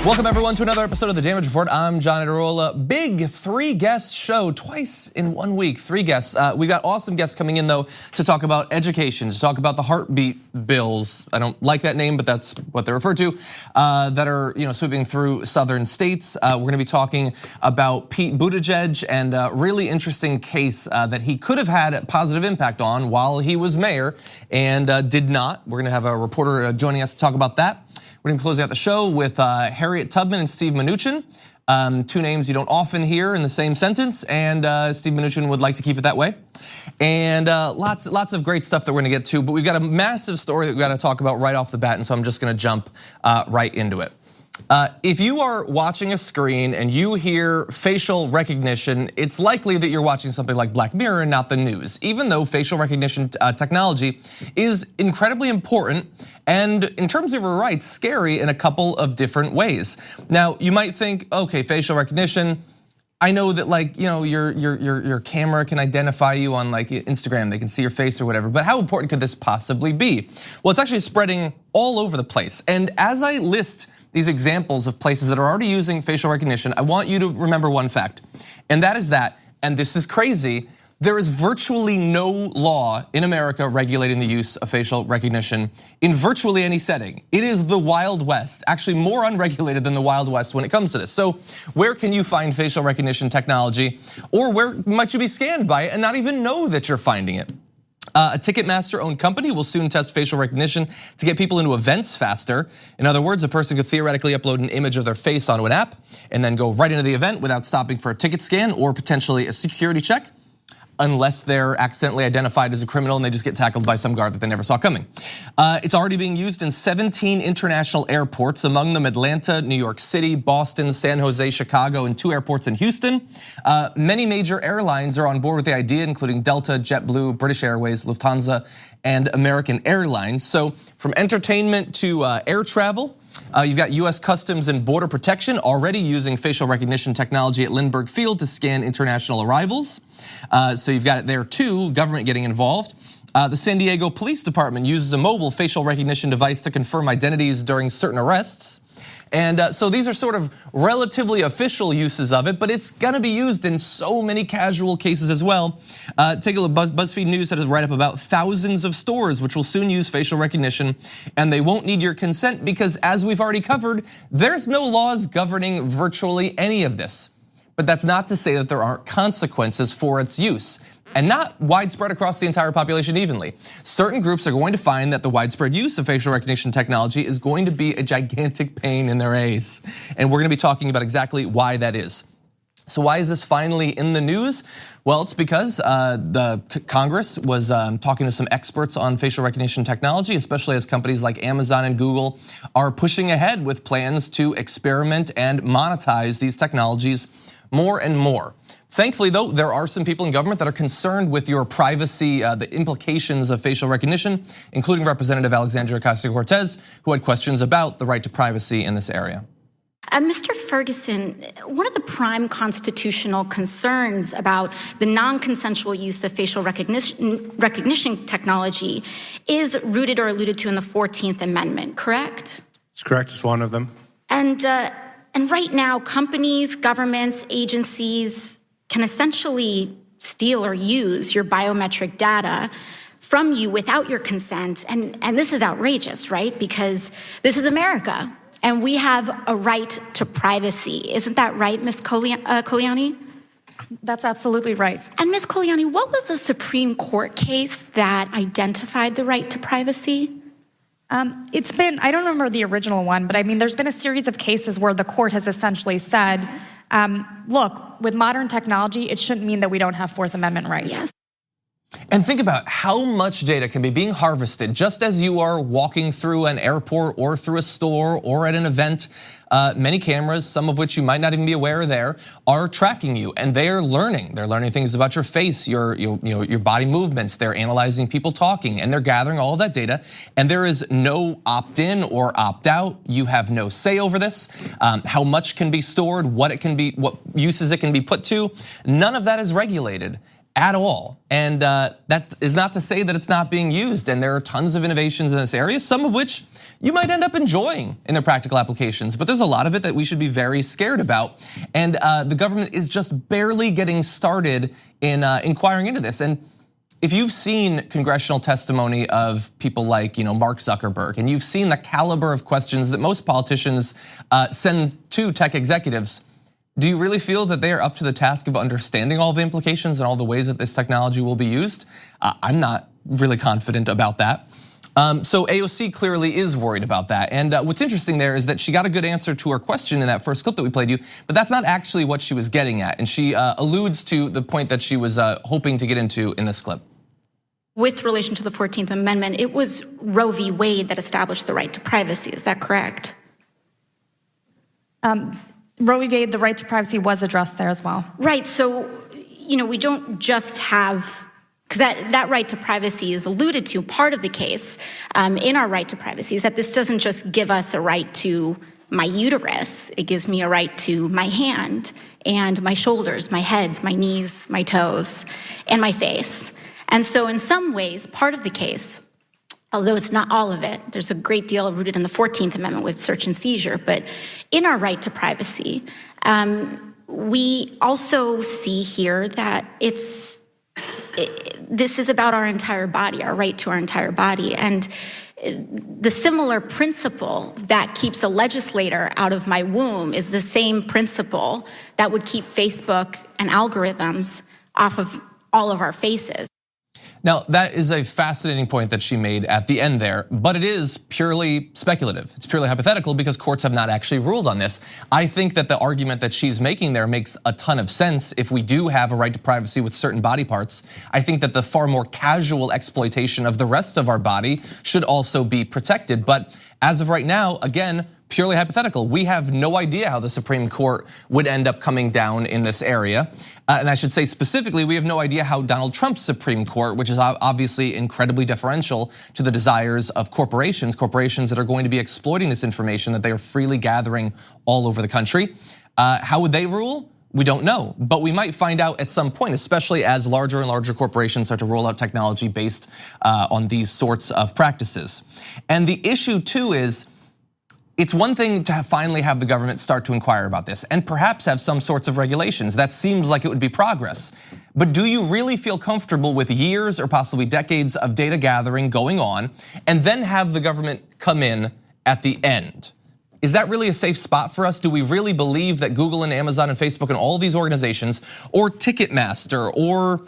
Welcome everyone to another episode of The Damage Report. I'm John Ederola. Big 3-guest show, twice in 1 week, 3 guests. We got awesome guests coming in though to talk about education, to talk about the heartbeat bills. I don't like that name, but that's what they're referred to, that are sweeping through southern states. We're gonna be talking about Pete Buttigieg and a really interesting case that he could have had a positive impact on while he was mayor and did not. We're gonna have a reporter joining us to talk about that. We're gonna close out the show with Harriet Tubman and Steven Mnuchin. 2 names you don't often hear in the same sentence, and Steven Mnuchin would like to keep it that way. And lots of great stuff that we're gonna get to, but we've got a massive story that we've got to talk about right off the bat, and so I'm just gonna jump right into it. If you are watching a screen and you hear facial recognition, it's likely that you're watching something like Black Mirror and not the news, even though facial recognition technology is incredibly important and in terms of your rights, scary in a couple of different ways. Now, you might think, okay, facial recognition, I know that your camera can identify you on like Instagram, they can see your face or whatever, but how important could this possibly be? Well, it's actually spreading all over the place. And as I list these examples of places that are already using facial recognition, I want you to remember one fact, and that is that, and this is crazy, there is virtually no law in America regulating the use of facial recognition in virtually any setting. It is the Wild West, actually more unregulated than the Wild West when it comes to this. So where can you find facial recognition technology, or where might you be scanned by it and not even know that you're finding it? A Ticketmaster-owned company will soon test facial recognition to get people into events faster. In other words, a person could theoretically upload an image of their face onto an app and then go right into the event without stopping for a ticket scan or potentially a security check, unless they're accidentally identified as a criminal and they just get tackled by some guard that they never saw coming. It's already being used in 17 international airports, among them Atlanta, New York City, Boston, San Jose, Chicago, and 2 airports in Houston. Many major airlines are on board with the idea, including Delta, JetBlue, British Airways, Lufthansa, and American Airlines. So from entertainment to air travel, you've got US Customs and Border Protection already using facial recognition technology at Lindbergh Field to scan international arrivals. So you've got it there too, government getting involved. The San Diego Police Department uses a mobile facial recognition device to confirm identities during certain arrests. And so these are sort of relatively official uses of it, but it's gonna be used in so many casual cases as well. Take a look, BuzzFeed News had a write up about thousands of stores which will soon use facial recognition, and they won't need your consent because, as we've already covered, there's no laws governing virtually any of this. But that's not to say that there aren't consequences for its use, and not widespread across the entire population evenly. Certain groups are going to find that the widespread use of facial recognition technology is going to be a gigantic pain in their ass. And we're gonna be talking about exactly why that is. So why is this finally in the news? Well, it's because the Congress was talking to some experts on facial recognition technology, especially as companies like Amazon and Google are pushing ahead with plans to experiment and monetize these technologies more and more. Thankfully though, there are some people in government that are concerned with your privacy, the implications of facial recognition, including Representative Alexandria Ocasio-Cortez, who had questions about the right to privacy in this area. Mr. Ferguson, one of the prime constitutional concerns about the non-consensual use of facial recognition technology is rooted or alluded to in the 14th Amendment, correct? It's correct, it's one of them. And right now, companies, governments, agencies can essentially steal or use your biometric data from you without your consent. And this is outrageous, right? Because this is America and we have a right to privacy. Isn't that right, Ms. Koliani? That's absolutely right. And Ms. Koliani, what was the Supreme Court case that identified the right to privacy? It's been, I don't remember the original one, but I mean, there's been a series of cases where the court has essentially said, look, with modern technology, it shouldn't mean that we don't have Fourth Amendment rights. Yes. And think about how much data can be being harvested just as you are walking through an airport or through a store or at an event. Many cameras, some of which you might not even be aware are there, are tracking you, and they are learning. They're learning things about your face, your body movements. They're analyzing people talking, and they're gathering all of that data. And there is no opt-in or opt-out. You have no say over this. How much can be stored, what uses it can be put to. None of that is regulated. at all. And that is not to say that it's not being used. And there are tons of innovations in this area, some of which you might end up enjoying in their practical applications, but there's a lot of it that we should be very scared about. And the government is just barely getting started in inquiring into this. And if you've seen congressional testimony of people like Mark Zuckerberg, and you've seen the caliber of questions that most politicians send to tech executives, do you really feel that they are up to the task of understanding all the implications and all the ways that this technology will be used? I'm not really confident about that. So AOC clearly is worried about that. And what's interesting there is that she got a good answer to her question in that first clip that we played you, but that's not actually what she was getting at. And she alludes to the point that she was hoping to get into in this clip. With relation to the 14th Amendment, it was Roe v. Wade that established the right to privacy, is that correct? Roe v. Wade, the right to privacy was addressed there as well. Right, so we don't just have, because that right to privacy is alluded to, part of the case in our right to privacy is that this doesn't just give us a right to my uterus, it gives me a right to my hand and my shoulders, my heads, my knees, my toes, and my face. And so in some ways, part of the case, although it's not all of it, there's a great deal rooted in the 14th Amendment with search and seizure, but in our right to privacy, we also see here that this is about our entire body, our right to our entire body. And the similar principle that keeps a legislator out of my womb is the same principle that would keep Facebook and algorithms off of all of our faces. Now, that is a fascinating point that she made at the end there, but it is purely speculative. It's purely hypothetical because courts have not actually ruled on this. I think that the argument that she's making there makes a ton of sense if we do have a right to privacy with certain body parts. I think that the far more casual exploitation of the rest of our body should also be protected. But as of right now, again, purely hypothetical. We have no idea how the Supreme Court would end up coming down in this area. And I should say specifically, we have no idea how Donald Trump's Supreme Court, which is obviously incredibly deferential to the desires of corporations that are going to be exploiting this information that they are freely gathering all over the country. How would they rule? We don't know, but we might find out at some point, especially as larger and larger corporations start to roll out technology based on these sorts of practices. And the issue too is, it's one thing to finally have the government start to inquire about this and perhaps have some sorts of regulations. That seems like it would be progress. But do you really feel comfortable with years or possibly decades of data gathering going on and then have the government come in at the end? Is that really a safe spot for us? Do we really believe that Google and Amazon and Facebook and all of these organizations, or Ticketmaster, or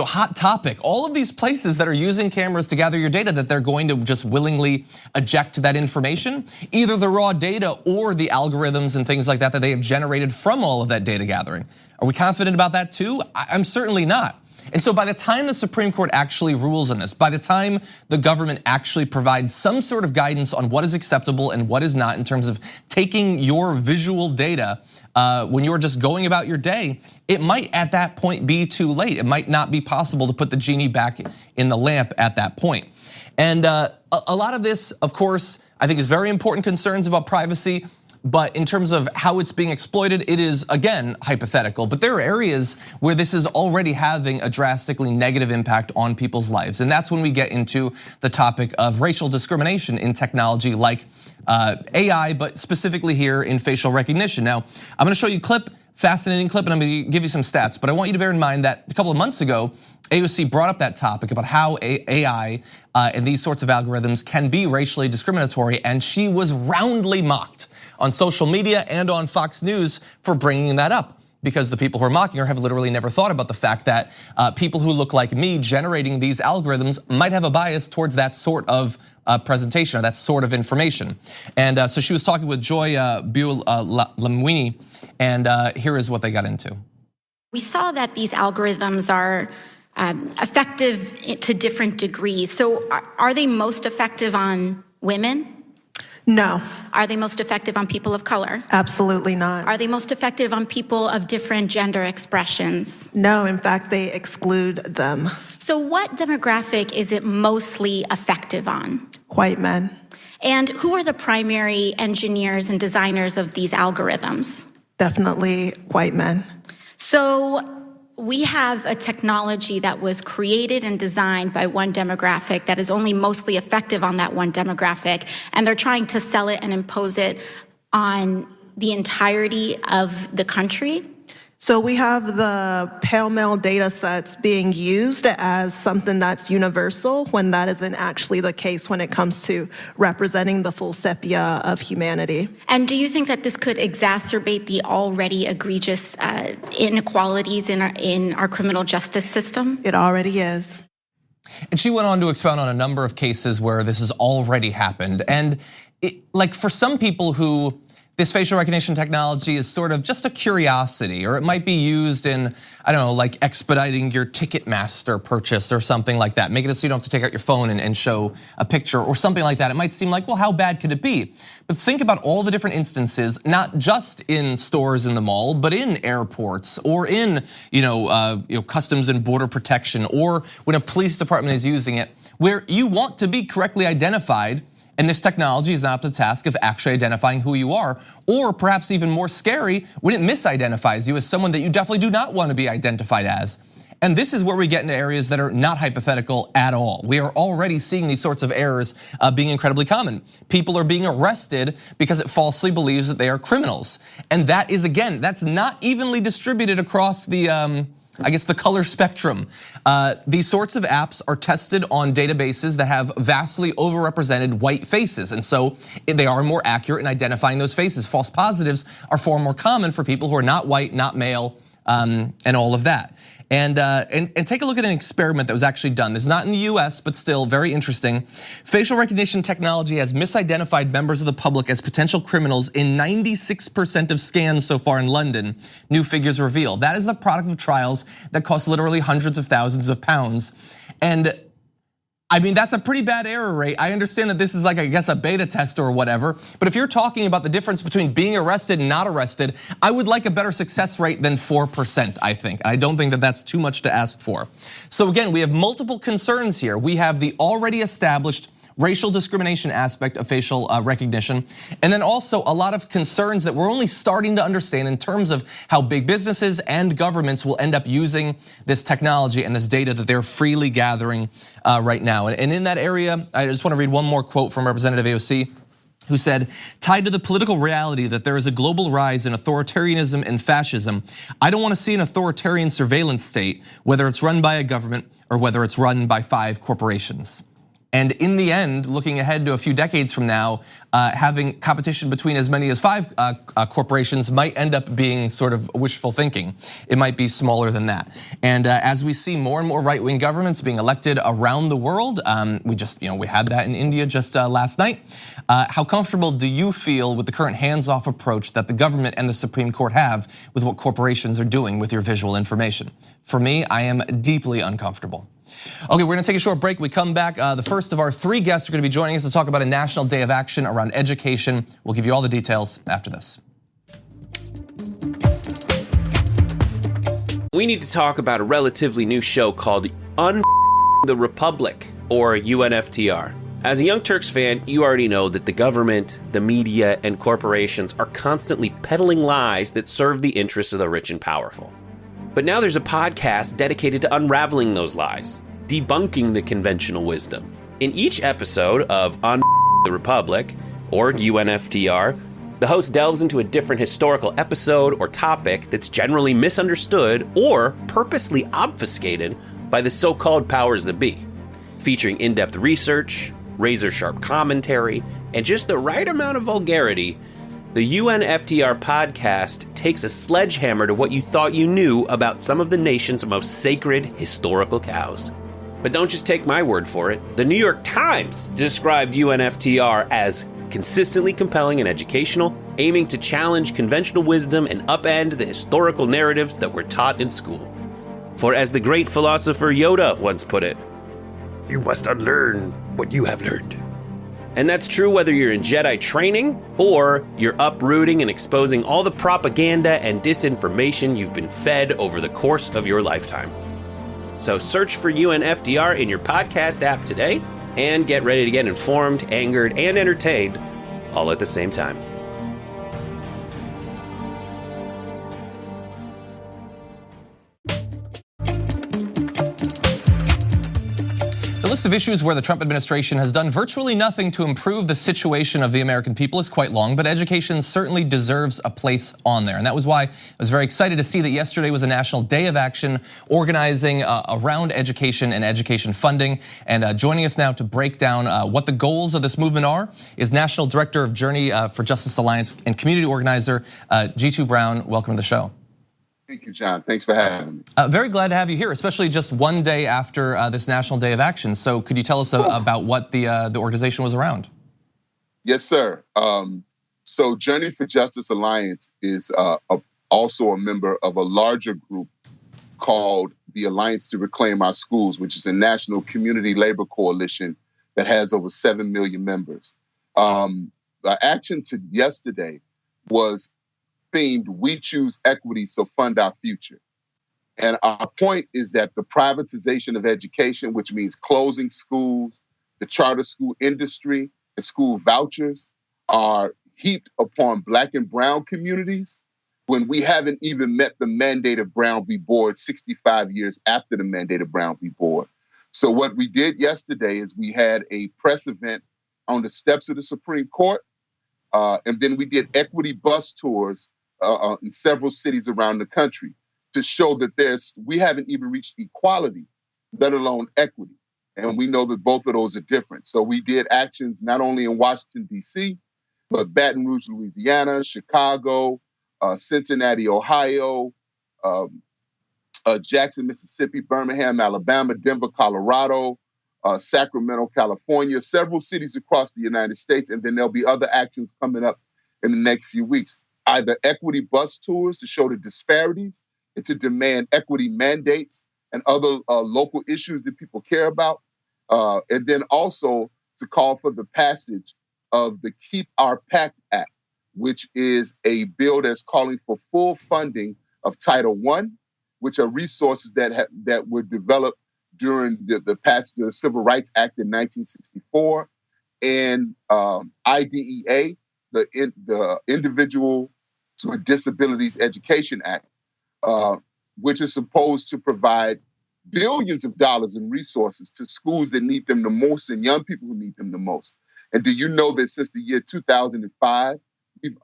Hot Topic, all of these places that are using cameras to gather your data, that they're going to just willingly eject that information? Either the raw data or the algorithms and things like that that they have generated from all of that data gathering. Are we confident about that too? I'm certainly not. And so by the time the Supreme Court actually rules on this, by the time the government actually provides some sort of guidance on what is acceptable and what is not in terms of taking your visual data when you're just going about your day, it might at that point be too late. It might not be possible to put the genie back in the lamp at that point. And a lot of this, of course, I think is very important concerns about privacy. But in terms of how it's being exploited, it is, again, hypothetical. But there are areas where this is already having a drastically negative impact on people's lives. And that's when we get into the topic of racial discrimination in technology like AI, but specifically here in facial recognition. Now, I'm gonna show you a clip, fascinating clip, and I'm gonna give you some stats. But I want you to bear in mind that a couple of months ago, AOC brought up that topic about how AI and these sorts of algorithms can be racially discriminatory, and she was roundly mocked on social media and on Fox News for bringing that up, because the people who are mocking her have literally never thought about the fact that people who look like me generating these algorithms might have a bias towards that sort of presentation or that sort of information. And so she was talking with Joy Buolamwini, and here is what they got into. We saw that these algorithms are effective to different degrees. So are they most effective on women? No. Are they most effective on people of color? Absolutely not. Are they most effective on people of different gender expressions? No, in fact, they exclude them. So what demographic is it mostly effective on? White men. And who are the primary engineers and designers of these algorithms? Definitely white men. So we have a technology that was created and designed by one demographic that is only mostly effective on that one demographic, and they're trying to sell it and impose it on the entirety of the country? So we have the pell-mell data sets being used as something that's universal when that isn't actually the case when it comes to representing the full sepia of humanity. And do you think that this could exacerbate the already egregious inequalities in our criminal justice system? It already is. And she went on to expound on a number of cases where this has already happened. And like for some people who this facial recognition technology is sort of just a curiosity, or it might be used in, I don't know, like expediting your Ticketmaster purchase or something like that, making it so you don't have to take out your phone and show a picture or something like that. It might seem like, well, how bad could it be? But think about all the different instances, not just in stores in the mall, but in airports or in Customs and Border Protection, or when a police department is using it, where you want to be correctly identified. And this technology is not up to the task of actually identifying who you are, or perhaps even more scary, when it misidentifies you as someone that you definitely do not want to be identified as. And this is where we get into areas that are not hypothetical at all. We are already seeing these sorts of errors being incredibly common. People are being arrested because it falsely believes that they are criminals. And that is, again, that's not evenly distributed across the the color spectrum. These sorts of apps are tested on databases that have vastly overrepresented white faces. And so they are more accurate in identifying those faces. False positives are far more common for people who are not white, not male, and all of that. And take a look at an experiment that was actually done. This is not in the US, but still very interesting. Facial recognition technology has misidentified members of the public as potential criminals in 96% of scans so far in London, new figures reveal. That is the product of trials that cost literally hundreds of thousands of pounds. And I mean, that's a pretty bad error rate. I understand that this is like, I guess, a beta test or whatever. But if you're talking about the difference between being arrested and not arrested, I would like a better success rate than 4%, I think. I don't think that that's too much to ask for. So again, we have multiple concerns here. We have the already established racial discrimination aspect of facial recognition, and then also a lot of concerns that we're only starting to understand in terms of how big businesses and governments will end up using this technology and this data that they're freely gathering right now. And in that area, I just want to read one more quote from Representative AOC, who said, tied to the political reality that there is a global rise in authoritarianism and fascism, I don't want to see an authoritarian surveillance state, whether it's run by a government or whether it's run by 5 corporations. And in the end, looking ahead to a few decades from now, having competition between as many as 5 corporations might end up being sort of wishful thinking. It might be smaller than that. And as we see more and more right-wing governments being elected around the world, we had that in India just last night. How comfortable do you feel with the current hands-off approach that the government and the Supreme Court have with what corporations are doing with your visual information? For me, I am deeply uncomfortable. Okay, we're gonna take a short break. We come back. The first of our 3 guests are gonna be joining us to talk about a national day of action around education. We'll give you all the details after this. We need to talk about a relatively new show called the Republic, or UNFTR. As a Young Turks fan, you already know that the government, the media, and corporations are constantly peddling lies that serve the interests of the rich and powerful. But now there's a podcast dedicated to unraveling those lies, debunking the conventional wisdom. In each episode of On the Republic, or UNFTR, the host delves into a different historical episode or topic that's generally misunderstood or purposely obfuscated by the so-called powers that be, featuring in-depth research, razor-sharp commentary, and just the right amount of vulgarity. The UNFTR podcast takes a sledgehammer to what you thought you knew about some of the nation's most sacred historical cows. But don't just take my word for it. The New York Times described UNFTR as consistently compelling and educational, aiming to challenge conventional wisdom and upend the historical narratives that were taught in school. For as the great philosopher Yoda once put it, you must unlearn what you have learned. And that's true whether you're in Jedi training or you're uprooting and exposing all the propaganda and disinformation you've been fed over the course of your lifetime. So search for UNFTR in your podcast app today and get ready to get informed, angered, and entertained all at the same time. of issues where the Trump administration has done virtually nothing to improve the situation of the American people is quite long, but education certainly deserves a place on there. And that was why I was very excited to see that yesterday was a national day of action organizing around education and education funding. And joining us now to break down what the goals of this movement are is National Director of Journey for Justice Alliance and community organizer Jitu Brown. Welcome to the show. Thank you, John. Thanks for having me. Very glad to have you here, especially just one day after this National Day of Action. So could you tell us about what the organization was around? Yes, sir. So Journey for Justice Alliance is also a member of a larger group called the Alliance to Reclaim Our Schools, which is a national community labor coalition that has over 7 million members. The action to yesterday was themed, "We choose equity, so fund our future." And our point is that the privatization of education, which means closing schools, the charter school industry, and school vouchers are heaped upon Black and brown communities when we haven't even met the mandate of Brown v. Board 65 years after the mandate of Brown v. Board. So what we did yesterday is we had a press event on the steps of the Supreme Court, and then we did equity bus tours in several cities around the country to show that we haven't even reached equality, let alone equity. And we know that both of those are different. So we did actions not only in Washington, D.C., but Baton Rouge, Louisiana, Chicago, Cincinnati, Ohio, Jackson, Mississippi, Birmingham, Alabama, Denver, Colorado, Sacramento, California, several cities across the United States. And then there'll be other actions coming up in the next few weeks. Either equity bus tours to show the disparities and to demand equity mandates and other local issues that people care about. And then also to call for the passage of the Keep Our Pact Act, which is a bill that's calling for full funding of Title I, which are resources that were developed during the passage of the Civil Rights Act in 1964, and IDEA, the Individual with Disabilities Education Act, which is supposed to provide billions of dollars in resources to schools that need them the most and young people who need them the most. And do you know that since the year 2005,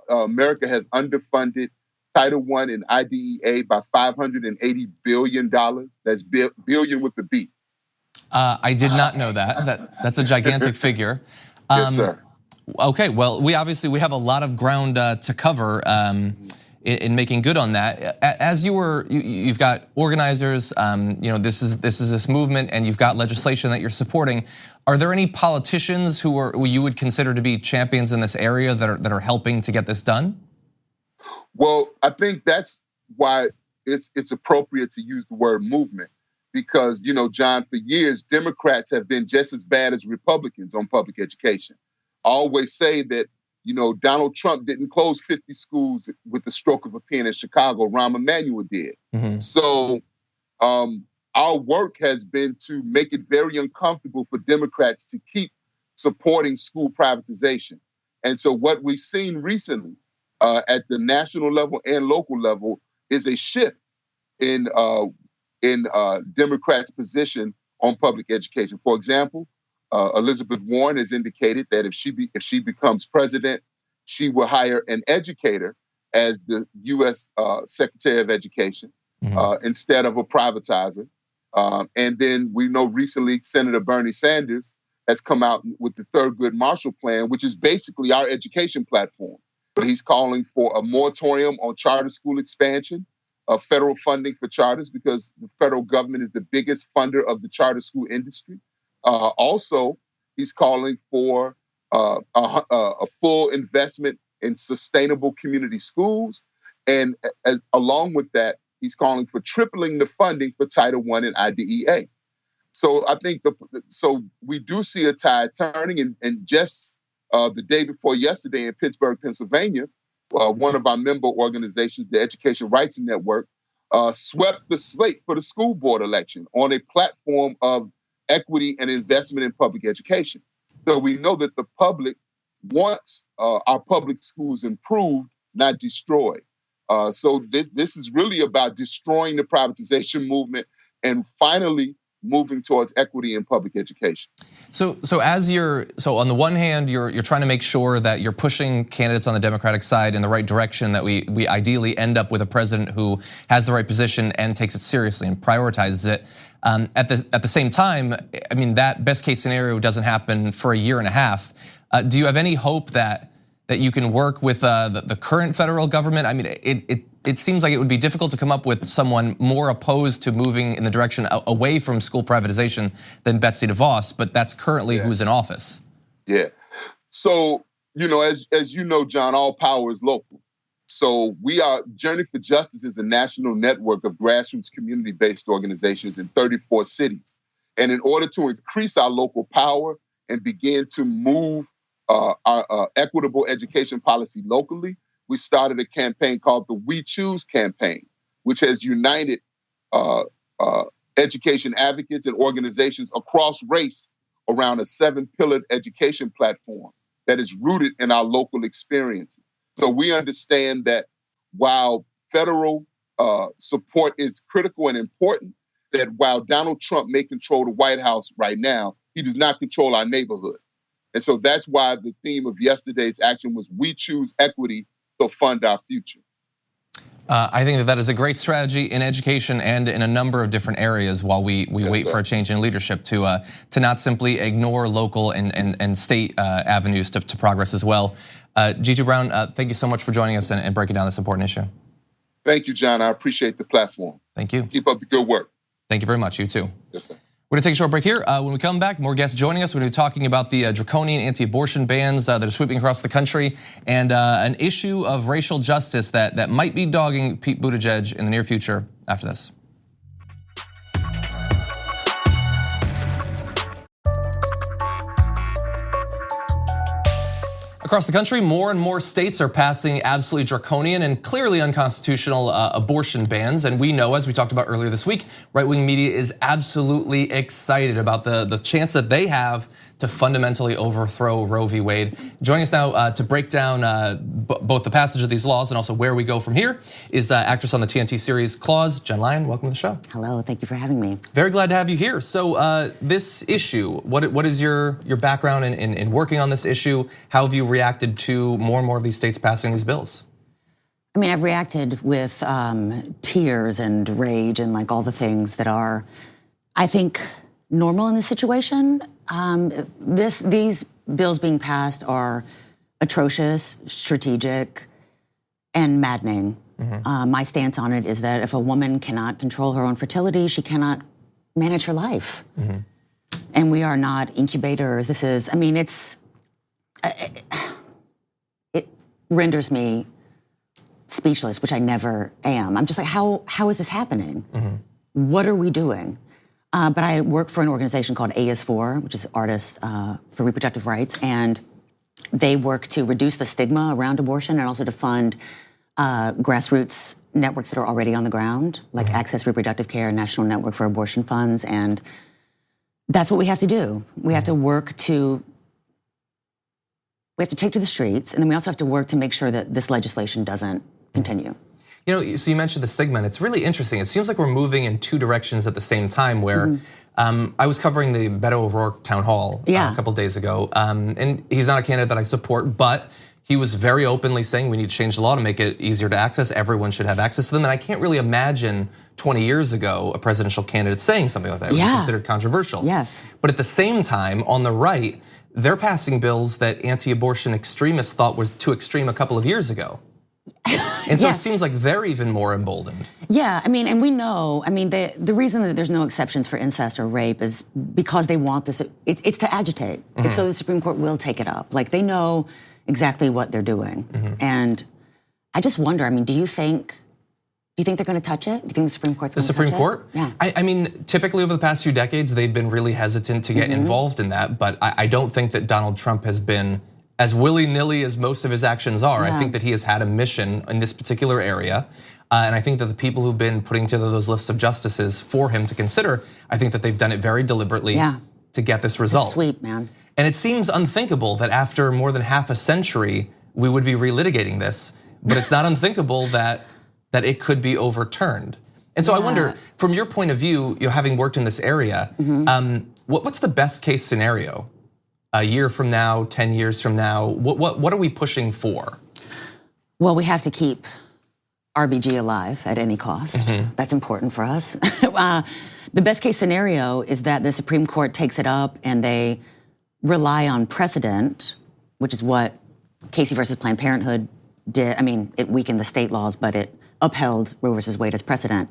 America has underfunded Title I and IDEA by $580 billion? That's billion with the B. I did not know that. That's a gigantic figure. Yes, sir. Okay, well, we have a lot of ground to cover in making good on that. As you've got organizers, this is this movement, and you've got legislation that you're supporting. Are there any politicians who you would consider to be champions in this area that are helping to get this done? Well, I think that's why it's appropriate to use the word movement, because John, for years Democrats have been just as bad as Republicans on public education. I always say that, Donald Trump didn't close 50 schools with the stroke of a pen in Chicago. Rahm Emanuel did. Mm-hmm. So our work has been to make it very uncomfortable for Democrats to keep supporting school privatization. And so what we've seen recently at the national level and local level is a shift in Democrats' position on public education. For example, Elizabeth Warren has indicated that if she becomes president, she will hire an educator as the U.S. Secretary of Education instead of a privatizer. And then we know recently Senator Bernie Sanders has come out with the Thurgood Marshall Plan, which is basically our education platform. He's calling for a moratorium on charter school expansion, federal funding for charters, because the federal government is the biggest funder of the charter school industry. Also, he's calling for a full investment in sustainable community schools. And along with that, he's calling for tripling the funding for Title I and IDEA. So I think so we do see a tide turning. And just the day before yesterday in Pittsburgh, Pennsylvania, one of our member organizations, the Education Rights Network, swept the slate for the school board election on a platform of equity and investment in public education. So we know that the public wants our public schools improved, not destroyed. So this is really about destroying the privatization movement and finally moving towards equity in public education. So on the one hand, you're trying to make sure that you're pushing candidates on the Democratic side in the right direction, that we ideally end up with a president who has the right position and takes it seriously and prioritizes it. At the same time, I mean, that best case scenario doesn't happen for a year and a half. Do you have any hope that you can work with the current federal government? I mean, it seems like it would be difficult to come up with someone more opposed to moving in the direction away from school privatization than Betsy DeVos, but that's currently who's in office. Yeah. So, as you know, John, all power is local. So Journey for Justice is a national network of grassroots community-based organizations in 34 cities. And in order to increase our local power and begin to move our equitable education policy locally, we started a campaign called the We Choose campaign, which has united education advocates and organizations across race around a 7-pillared education platform that is rooted in our local experiences. So we understand that while federal support is critical and important, that while Donald Trump may control the White House right now, he does not control our neighborhoods. And so that's why the theme of yesterday's action was We Choose Equity, so fund our future. I think that is a great strategy in education and in a number of different areas while we wait for a change in leadership to not simply ignore local and state avenues to progress as well. Jitu Brown, thank you so much for joining us and breaking down this important issue. Thank you, John. I appreciate the platform. Thank you. Keep up the good work. Thank you very much. You too. Yes, sir. We're gonna take a short break here. When we come back, more guests joining us. We're gonna be talking about the draconian anti-abortion bans that are sweeping across the country and an issue of racial justice that might be dogging Pete Buttigieg in the near future after this. Across the country, more and more states are passing absolutely draconian and clearly unconstitutional abortion bans. And we know, as we talked about earlier this week, right-wing media is absolutely excited about the chance that they have to fundamentally overthrow Roe v. Wade. Joining us now to break down both the passage of these laws and also where we go from here is actress on the TNT series Claws, Jenn Lyon. Welcome to the show. Hello, thank you for having me. Very glad to have you here. So this issue, what is your background in working on this issue? How have you reacted to more and more of these states passing these bills? I mean, I've reacted with tears and rage and like all the things that are, I think, normal in this situation. These bills being passed are atrocious, strategic, and maddening. My stance on it is that if a woman cannot control her own fertility, she cannot manage her life. And we are not incubators. This is, I mean, it renders me speechless, which I never am. I'm just like, how is this happening? What are we doing? But I work for an organization called AS4, which is Artists for Reproductive Rights, and they work to reduce the stigma around abortion and also to fund grassroots networks that are already on the ground, like Access Reproductive Care, National Network for Abortion Funds, and that's what we have to do. We have to work to, we have to take to the streets, and then we also have to work to make sure that this legislation doesn't continue. You know, so you mentioned the stigma, and it's really interesting. It seems like we're moving in two directions at the same time where I was covering the Beto O'Rourke town hall a couple days ago, and he's not a candidate that I support, but he was very openly saying we need to change the law to make it easier to access. Everyone should have access to them, and I can't really imagine 20 years ago a presidential candidate saying something like that. It was considered controversial. Yes. But at the same time, on the right, they're passing bills that anti-abortion extremists thought was too extreme a couple of years ago. And so it seems like they're even more emboldened. Yeah, I mean, and we know, I mean, the reason that there's no exceptions for incest or rape is because they want this, it's to agitate. It's so the Supreme Court will take it up. Like, they know exactly what they're doing. And I just wonder, I mean, do you think they're gonna touch it? Do you think the Supreme Court's gonna touch it? The Supreme Court? Yeah. I mean, typically over the past few decades, they've been really hesitant to get involved in that, but I don't think that Donald Trump has been as willy-nilly as most of his actions are. I think that he has had a mission in this particular area. And I think that the people who've been putting together those lists of justices for him to consider, I think that they've done it very deliberately to get this result. It's sweet, man. And it seems unthinkable that after more than half a century, we would be relitigating this. But it's not unthinkable that it could be overturned. And so I wonder, from your point of view, having worked in this area, what's the best case scenario? A year from now, 10 years from now, what are we pushing for? Well, we have to keep RBG alive at any cost. That's important for us. The best case scenario is that the Supreme Court takes it up and they rely on precedent, which is what Casey versus Planned Parenthood did. I mean, it weakened the state laws, but it upheld Roe versus Wade as precedent.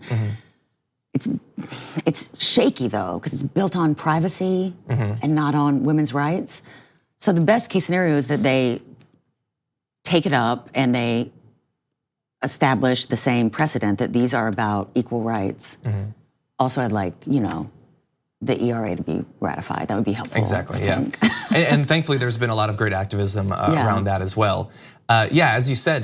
It's shaky though, because it's built on privacy and not on women's rights. So the best case scenario is that they take it up and they establish the same precedent that these are about equal rights. Also, I'd like, the ERA to be ratified. That would be helpful. Exactly, yeah. and thankfully, there's been a lot of great activism around that as well. As you said,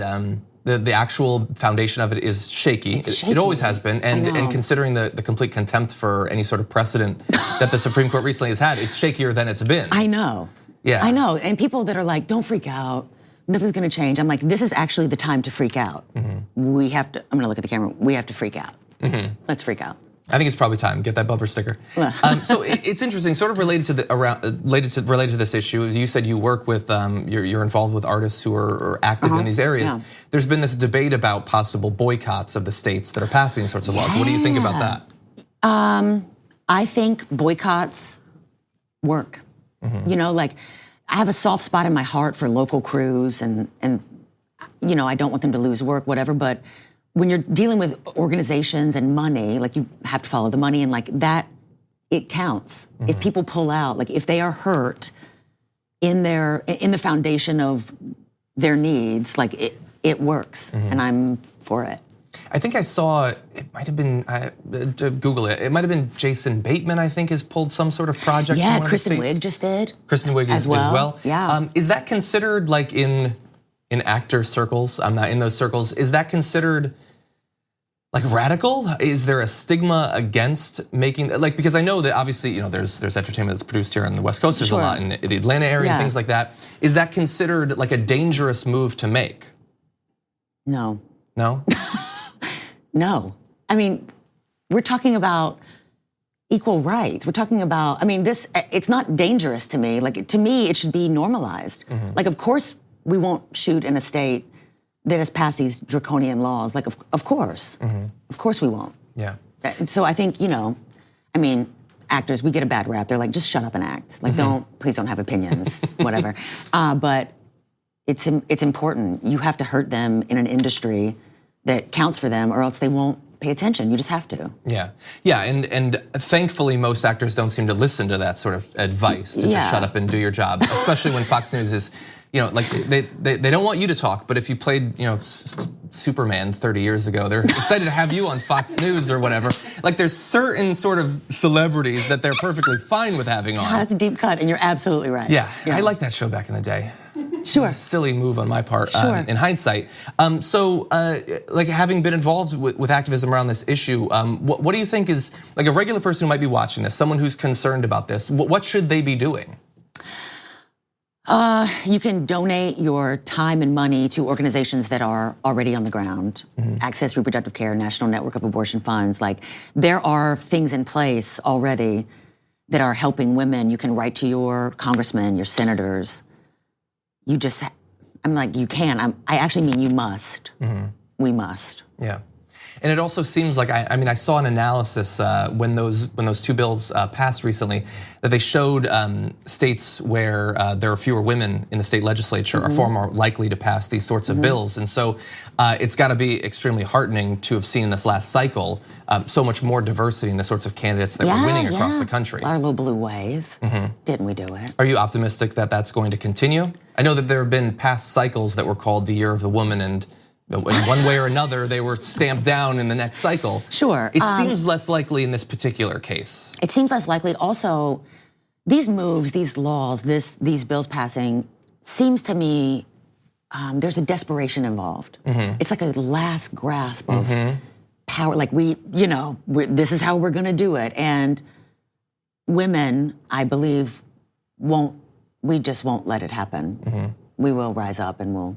the actual foundation of it is shaky. It always has been. And considering the complete contempt for any sort of precedent that the Supreme Court recently has had, it's shakier than it's been. I know. Yeah. I know. And people that are like, don't freak out. Nothing's gonna change. I'm like, this is actually the time to freak out. We have to, I'm gonna look at the camera. We have to freak out. Let's freak out. I think it's probably time. Get that bumper sticker. So it's interesting, sort of related to this issue. As you said, you work with, you're involved with artists who are active in these areas. Yeah. There's been this debate about possible boycotts of the states that are passing these sorts of laws. What do you think about that? I think boycotts work. Like I have a soft spot in my heart for local crews and I don't want them to lose work, whatever, but when you're dealing with organizations and money, like you have to follow the money and like that, it counts. If people pull out, like if they are hurt in the foundation of their needs, like it works and I'm for it. I think I saw, it might have been, to Google it, it might have been Jason Bateman, I think, has pulled some sort of project. Yeah, from one Kristen of the states. Wiig just did. Kristen Wiig did as well. Yeah. Is that considered like in actor circles, I'm not in those circles, is that considered like radical? Is there a stigma against making, like, because I know that obviously, there's entertainment that's produced here on the West Coast, there's a lot in the Atlanta area and things like that. Is that considered like a dangerous move to make? No. No? No. I mean, we're talking about equal rights. We're talking about, it's not dangerous to me. Like, to me, it should be normalized. Like, of course, we won't shoot in a state that has passed these draconian laws. Like, of course. Of course we won't. Yeah. So I think, actors, we get a bad rap. They're like, just shut up and act. Like, please don't have opinions, whatever. But it's important. You have to hurt them in an industry that counts for them or else they won't pay attention. You just have to. Yeah, and thankfully most actors don't seem to listen to that sort of advice to just shut up and do your job, especially when Fox News is, like they don't want you to talk, but if you played, Superman 30 years ago, they're excited to have you on Fox News or whatever. Like there's certain sort of celebrities that they're perfectly fine with having on. God, that's a deep cut and you're absolutely right. Yeah, I liked that show back in the day. Sure. It's a silly move on my part in hindsight. Like having been involved with activism around this issue, what do you think is, like a regular person who might be watching this, someone who's concerned about this, what should they be doing? You can donate your time and money to organizations that are already on the ground. Access Reproductive Care, National Network of Abortion Funds. Like there are things in place already that are helping women. You can write to your congressmen, your senators. I'm like, you can. I actually mean you must. We must. Yeah. And it also seems like, I saw an analysis when those two bills passed recently that they showed states where there are fewer women in the state legislature are far more likely to pass these sorts of bills. And so it's gotta be extremely heartening to have seen in this last cycle so much more diversity in the sorts of candidates that were winning across the country. Our little blue wave, didn't we do it? Are you optimistic that that's going to continue? I know that there have been past cycles that were called the Year of the Woman, and in one way or another, they were stamped down in the next cycle. Sure. It seems less likely in this particular case. It seems less likely. Also, these moves, these laws, these bills passing, seems to me there's a desperation involved. It's like a last grasp of power. Like this is how we're going to do it. And women, I believe, we just won't let it happen. We will rise up and we'll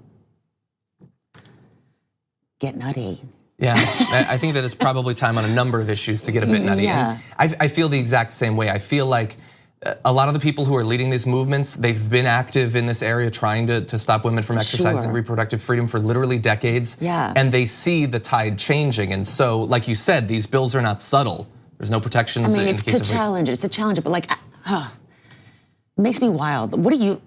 get nutty. Yeah, I think that it's probably time on a number of issues to get a bit nutty. Yeah. And I feel the exact same way. I feel like a lot of the people who are leading these movements, they've been active in this area trying to stop women from exercising reproductive freedom for literally decades. Yeah. And they see the tide changing. And so, like you said, these bills are not subtle. There's no protections. I mean, it's to challenge it. It's a challenge, but like, it makes me wild. What do you?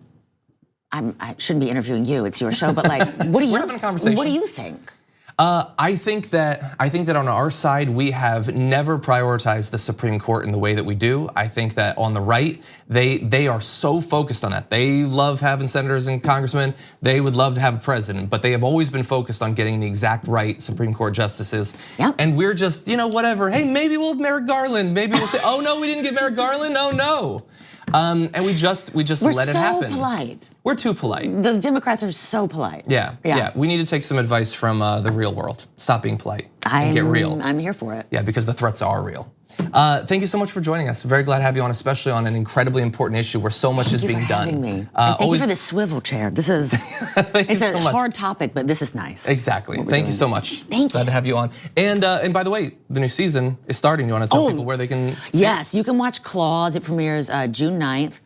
I shouldn't be interviewing you. It's your show, but like, what do you? We're having a conversation. What do you think? I think that on our side, we have never prioritized the Supreme Court in the way that we do. I think that on the right, they are so focused on that. They love having senators and congressmen. They would love to have a president, but they have always been focused on getting the exact right Supreme Court justices. Yep. And we're just, whatever. Hey, maybe we'll have Merrick Garland. Maybe we'll say, oh no, we didn't get Merrick Garland. Oh no. And we just let it happen. We're so polite. We're too polite. The Democrats are so polite. Yeah. We need to take some advice from the real world. Stop being polite and get real. I'm here for it. Yeah, because the threats are real. Thank you so much for joining us. Very glad to have you on, especially on an incredibly important issue where so much is being done. Thank you for having me. Thank you for the swivel chair. This is it's a hard topic, but this is nice. Exactly. Thank you so much. Thank you. Glad to have you on. And by the way, the new season is starting. You want to tell people where they can see Yes, you can watch Claws. It premieres June 9th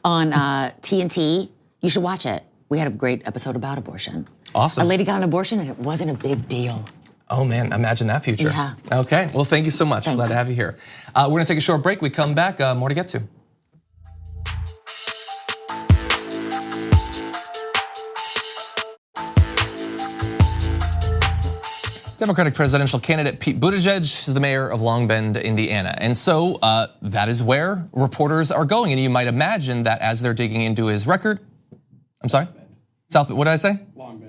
on TNT. You should watch it. We had a great episode about abortion. Awesome. A lady got an abortion and it wasn't a big deal. Oh man, imagine that future. Yeah. Okay, well thank you so much. Thanks. Glad to have you here. We're gonna take a short break. We come back, more to get to. Democratic presidential candidate Pete Buttigieg is the mayor of Long Bend, Indiana. And so that is where reporters are going. And you might imagine that as they're digging into his record, I'm sorry? South, what did I say?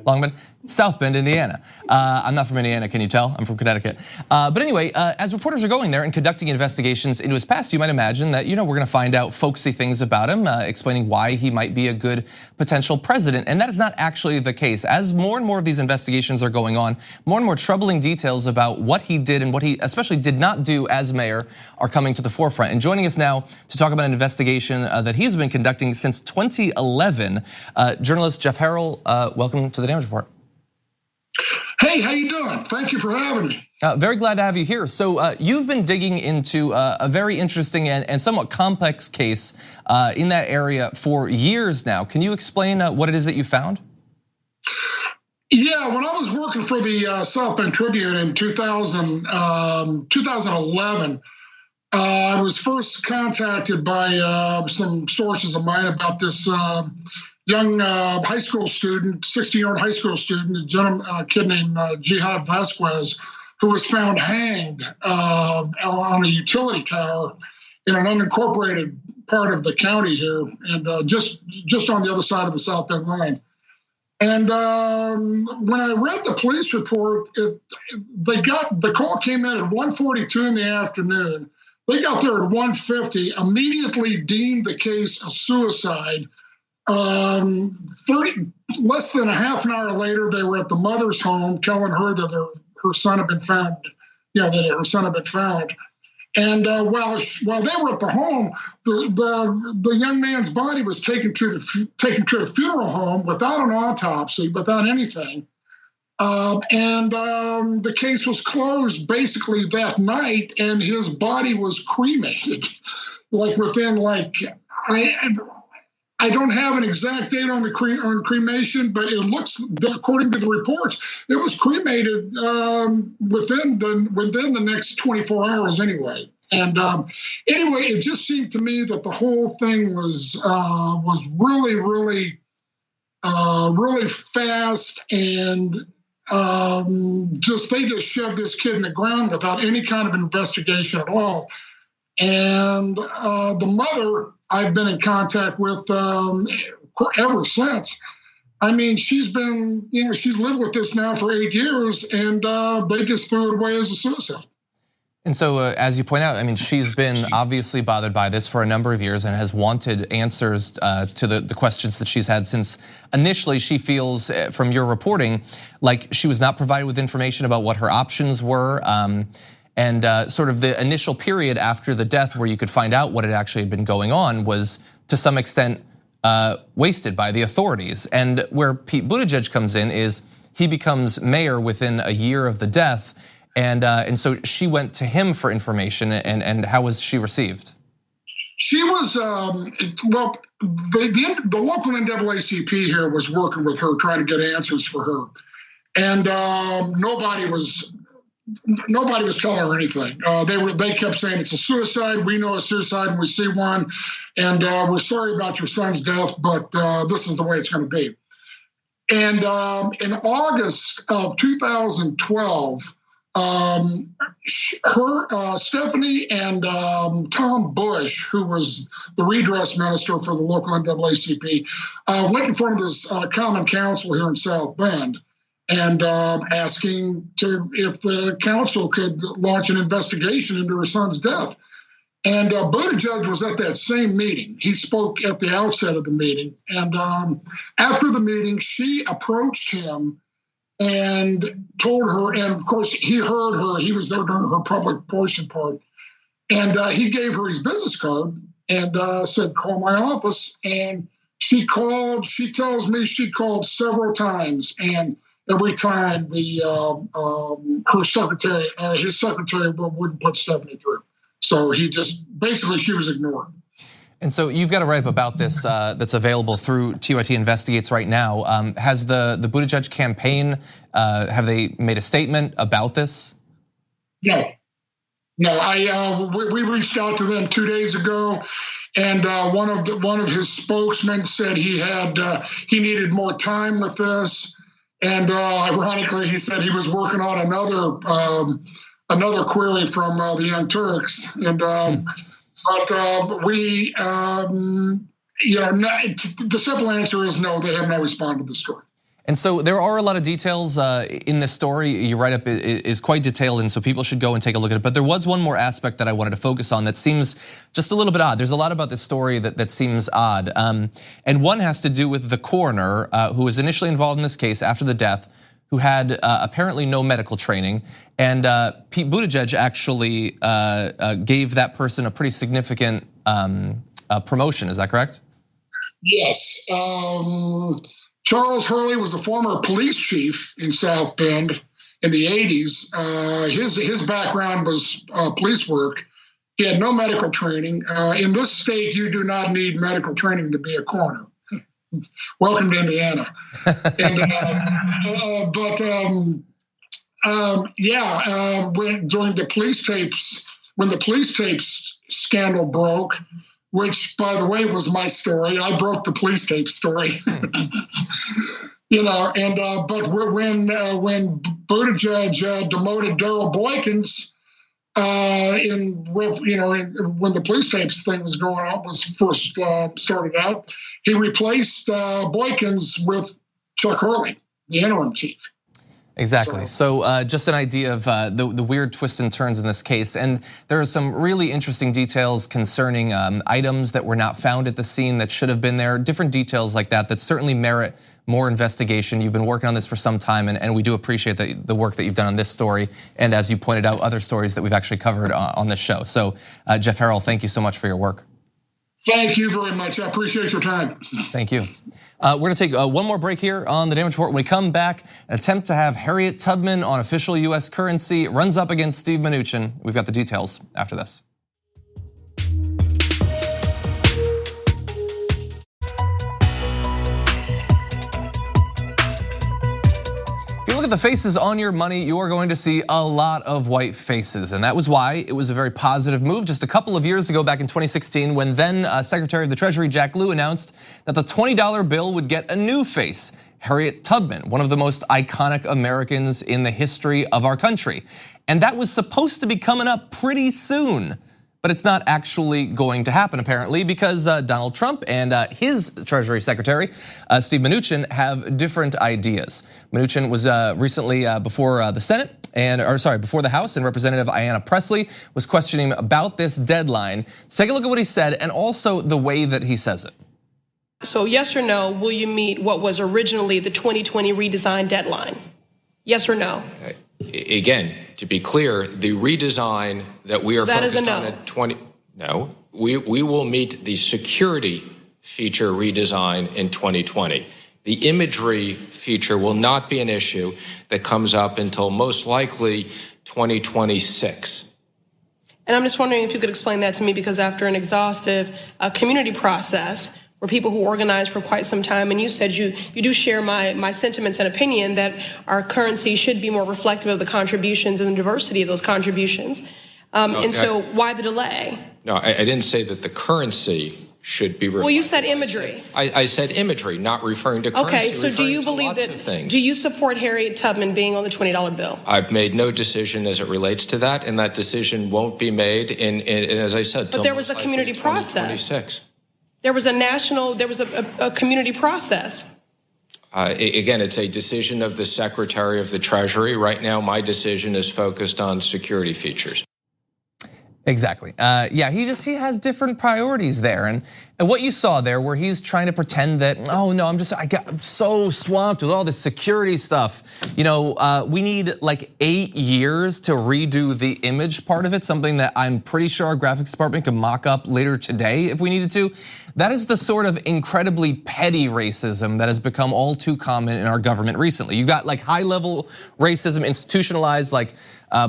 Long Bend. South Bend, Indiana. I'm not from Indiana, can you tell? I'm from Connecticut. But anyway, as reporters are going there and conducting investigations into his past, you might imagine that, we're gonna find out folksy things about him, explaining why he might be a good potential president. And that is not actually the case. As more and more of these investigations are going on, more and more troubling details about what he did and what he especially did not do as mayor are coming to the forefront. And joining us now to talk about an investigation that he's been conducting since 2011, journalist Jeff Harrell, welcome to the Damage Report. Hey, how you doing? Thank you for having me. Very glad to have you here. So you've been digging into a very interesting and somewhat complex case in that area for years now. Can you explain what it is that you found? Yeah, when I was working for the South Bend Tribune in 2011, I was first contacted by some sources of mine about this young high school student, 16-year-old high school student, a kid named Jihad Vasquez, who was found hanged on a utility tower in an unincorporated part of the county here, and just on the other side of the South Bend line. And when I read the police report, the call came in at 1:42 in the afternoon. They got there at 1:50, immediately deemed the case a suicide. Less than a half an hour later, they were at the mother's home telling her that her son had been found, that her son had been found. And while they were at the home, the young man's body was taken to a funeral home without an autopsy, without anything. And the case was closed basically that night, and his body was cremated, within I don't have an exact date on cremation, but it looks, according to the reports, it was cremated within the next 24 hours anyway. And anyway, it just seemed to me that the whole thing was really, really, really fast, and they just shoved this kid in the ground without any kind of investigation at all. And the mother I've been in contact with ever since. I mean, she's lived with this now for 8 years, and they just threw it away as a suicide. And so, as you point out, I mean, she's been obviously bothered by this for a number of years and has wanted answers to the questions that she's had since initially she feels, from your reporting, like she was not provided with information about what her options were. And sort of the initial period after the death where you could find out what had actually been going on was to some extent wasted by the authorities. And where Pete Buttigieg comes in is he becomes mayor within a year of the death. And so she went to him for information, and how was she received? She was, well, the local NAACP here was working with her, trying to get answers for her. And nobody was telling her anything. They kept saying it's a suicide. We know a suicide when we see one. And we're sorry about your son's death, but this is the way it's going to be. And in August of 2012, Stephanie and Tom Bush, who was the redress minister for the local NAACP, went in front of this common council here in South Bend and asking if the council could launch an investigation into her son's death. And Buttigieg was at that same meeting. He spoke at the outset of the meeting. And after the meeting, she approached him and told her, and of course he heard her, he was there during her public portion part, and he gave her his business card and said, call my office. And she called, she tells me she called several times, and every time his secretary wouldn't put Stephanie through. So basically she was ignored. And so you've got a write-up about this that's available through TYT Investigates right now. Has the Buttigieg campaign, have they made a statement about this? No. We reached out to them 2 days ago, and one of his spokesmen said he needed more time with this, and ironically, he said he was working on another query from the Young Turks, and. But the simple answer is no, they have not responded to the story. And so there are a lot of details in this story. Your write-up is quite detailed, and so people should go and take a look at it. But there was one more aspect that I wanted to focus on that seems just a little bit odd. There's a lot about this story that seems odd. And one has to do with the coroner who was initially involved in this case after the death, who had apparently no medical training. And Pete Buttigieg actually gave that person a pretty significant promotion, is that correct? Yes, Charles Hurley was a former police chief in South Bend in the 80s. His background was police work. He had no medical training. In this state, you do not need medical training to be a coroner. Welcome to Indiana. And, during the police tapes, when the police tapes scandal broke, which by the way was my story, I broke the police tape story. But when Buttigieg demoted Darrell Boykins, when the police tapes thing was going on, was first started out, he replaced Boykins with Chuck Hurley, the interim chief. Exactly. So just an idea of the weird twists and turns in this case. And there are some really interesting details concerning items that were not found at the scene that should have been there. Different details like that certainly merit more investigation. You've been working on this for some time, and we do appreciate the work that you've done on this story. And as you pointed out, other stories that we've actually covered on this show. So Jeff Harrell, thank you so much for your work. Thank you very much. I appreciate your time. Thank you. We're gonna take one more break here on the Damage Report. When we come back, an attempt to have Harriet Tubman on official US currency runs up against Steve Mnuchin. We've got the details after this. If you look at the faces on your money, you are going to see a lot of white faces. And that was why it was a very positive move just a couple of years ago, back in 2016, when then Secretary of the Treasury Jack Lew announced that the $20 bill would get a new face, Harriet Tubman, one of the most iconic Americans in the history of our country. And that was supposed to be coming up pretty soon. But it's not actually going to happen, apparently, because Donald Trump and his Treasury Secretary, Steve Mnuchin, have different ideas. Mnuchin was recently before the Senate, before the House, and Representative Ayanna Pressley was questioning him about this deadline. So take a look at what he said, and also the way that he says it. So yes or no, will you meet what was originally the 2020 redesign deadline? Yes or no? Again, to be clear, the redesign that we are focused on at 20, no, we will meet the security feature redesign in 2020. The imagery feature will not be an issue that comes up until most likely 2026. And I'm just wondering if you could explain that to me, because after an exhaustive community process where people who organized for quite some time, and you said you do share my sentiments and opinion that our currency should be more reflective of the contributions and the diversity of those contributions. So why the delay? No, I didn't say that the currency should be reflective. Well, you said imagery. I said imagery, not referring to currency. Okay, so do you believe that, do you support Harriet Tubman being on the $20 bill? I've made no decision as it relates to that, and that decision won't be made in as I said, but there was a community process. There was a community process. Again, it's a decision of the Secretary of the Treasury. Right now, my decision is focused on security features. Exactly. Yeah, he has different priorities there, and what you saw there, where he's trying to pretend that, oh no, I'm so swamped with all this security stuff. We need like 8 years to redo the image part of it, something that I'm pretty sure our graphics department could mock up later today if we needed to. That is the sort of incredibly petty racism that has become all too common in our government recently. You got like high-level racism institutionalized, like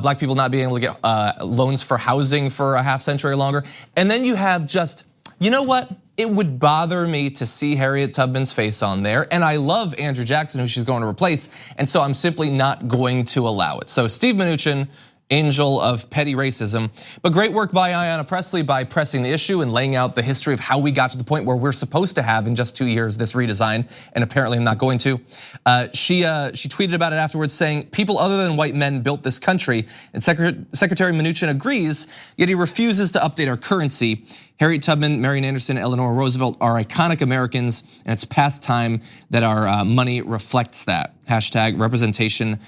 black people not being able to get loans for housing for a half century or longer. And then you have just, you know what? It would bother me to see Harriet Tubman's face on there. And I love Andrew Jackson, who she's going to replace. And so I'm simply not going to allow it. So Steve Mnuchin, angel of petty racism. But great work by Ayanna Pressley by pressing the issue and laying out the history of how we got to the point where we're supposed to have in just 2 years this redesign, and apparently I'm not going to. She tweeted about it afterwards saying, people other than white men built this country, and Secretary Mnuchin agrees, yet he refuses to update our currency. Harriet Tubman, Marian Anderson, Eleanor Roosevelt are iconic Americans, and it's past time that our money reflects that. Hashtag representation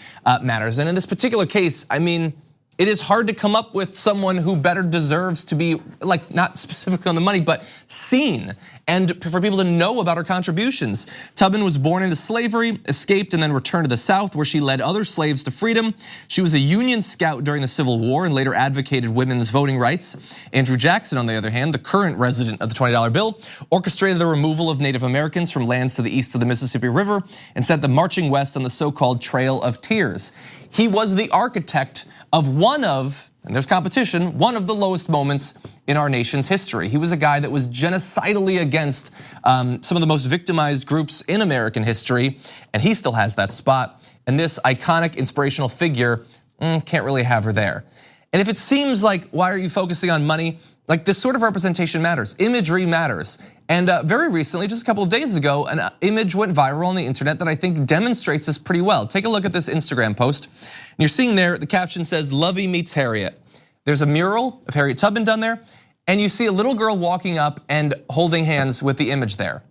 matters. And in this particular case, I mean, it is hard to come up with someone who better deserves to be, like, not specifically on the money, but seen, and for people to know about her contributions. Tubman was born into slavery, escaped, and then returned to the South, where she led other slaves to freedom. She was a Union scout during the Civil War and later advocated women's voting rights. Andrew Jackson, on the other hand, the current resident of the $20 bill, orchestrated the removal of Native Americans from lands to the east of the Mississippi River and sent them marching west on the so-called Trail of Tears. He was the architect of and there's competition, one of the lowest moments in our nation's history. He was a guy that was genocidally against some of the most victimized groups in American history, and he still has that spot. And this iconic, inspirational figure, can't really have her there. And if it seems like, why are you focusing on money? Like, this sort of representation matters, imagery matters. And very recently, just a couple of days ago, an image went viral on the internet that I think demonstrates this pretty well. Take a look at this Instagram post. And you're seeing there, the caption says, Lovey meets Harriet. There's a mural of Harriet Tubman done there, and you see a little girl walking up and holding hands with the image there.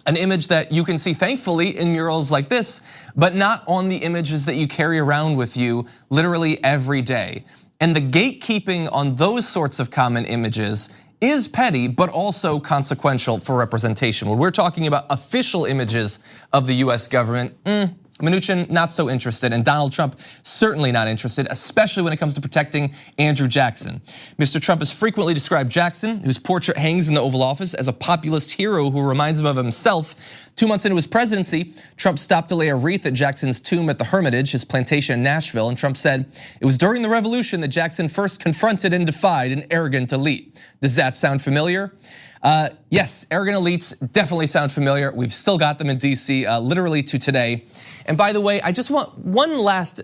An image that you can see, thankfully, in murals like this, but not on the images that you carry around with you literally every day. And the gatekeeping on those sorts of common images is petty, but also consequential for representation. When we're talking about official images of the US government, Mnuchin not so interested, and Donald Trump certainly not interested, especially when it comes to protecting Andrew Jackson. Mr. Trump has frequently described Jackson, whose portrait hangs in the Oval Office, as a populist hero who reminds him of himself. 2 months into his presidency, Trump stopped to lay a wreath at Jackson's tomb at the Hermitage, his plantation in Nashville, and Trump said, it was during the revolution that Jackson first confronted and defied an arrogant elite. Does that sound familiar? Yes, arrogant elites definitely sound familiar. We've still got them in DC, literally to today. And by the way, I just want one last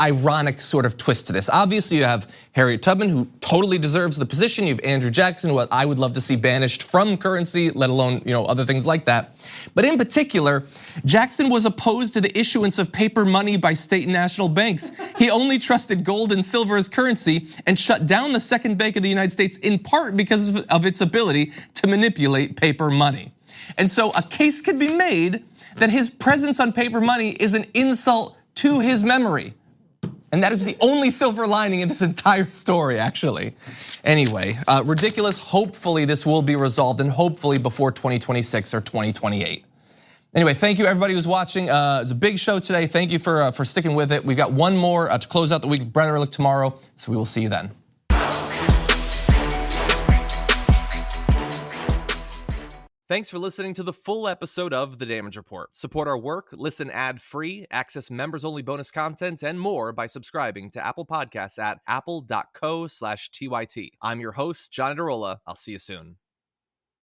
ironic sort of twist to this. Obviously, you have Harriet Tubman, who totally deserves the position. You have Andrew Jackson, who I would love to see banished from currency, let alone other things like that. But in particular, Jackson was opposed to the issuance of paper money by state and national banks. He only trusted gold and silver as currency and shut down the second bank of the United States in part because of its ability to manipulate paper money. And so a case could be made that his presence on paper money is an insult to his memory. And that is the only silver lining in this entire story, actually. Anyway, ridiculous. Hopefully this will be resolved, and hopefully before 2026 or 2028. Anyway, thank you everybody who's watching. It's a big show today. Thank you for sticking with it. We've got one more to close out the week, Brett Ehrlich tomorrow, so we will see you then. Thanks for listening to the full episode of The Damage Report. Support our work, listen ad-free, access members-only bonus content, and more by subscribing to Apple Podcasts at apple.co/TYT. I'm your host, John Adarola. I'll see you soon.